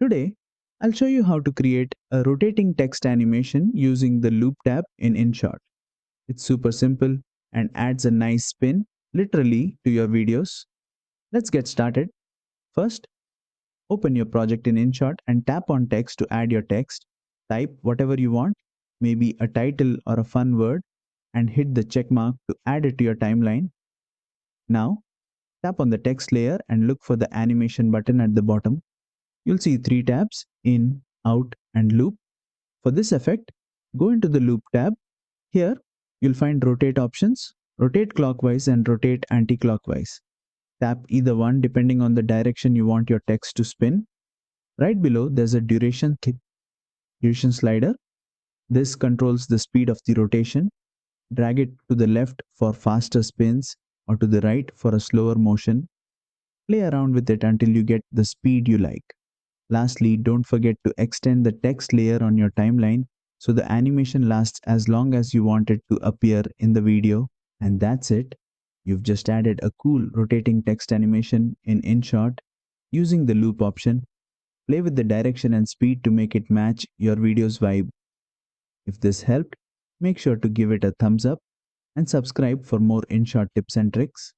Today, I'll show you how to create a rotating text animation using the Loop tab in InShot. It's super simple and adds a nice spin, literally, to your videos. Let's get started. First, open your project in InShot and tap on text to add your text. Type whatever you want, maybe a title or a fun word, and hit the check mark to add it to your timeline. Now, tap on the text layer and look for the animation button at the bottom. You'll see three tabs: in, out, and loop. For this effect, go into the loop tab. Here, you'll find rotate options, rotate clockwise and rotate anti-clockwise. Tap either one depending on the direction you want your text to spin. Right below, there's a duration slider. This controls the speed of the rotation. Drag it to the left for faster spins or to the right for a slower motion. Play around with it until you get the speed you like. Lastly, don't forget to extend the text layer on your timeline so the animation lasts as long as you want it to appear in the video. And that's it. You've just added a cool rotating text animation in InShot using the loop option. Play with the direction and speed to make it match your video's vibe. If this helped, make sure to give it a thumbs up and subscribe for more InShot tips and tricks.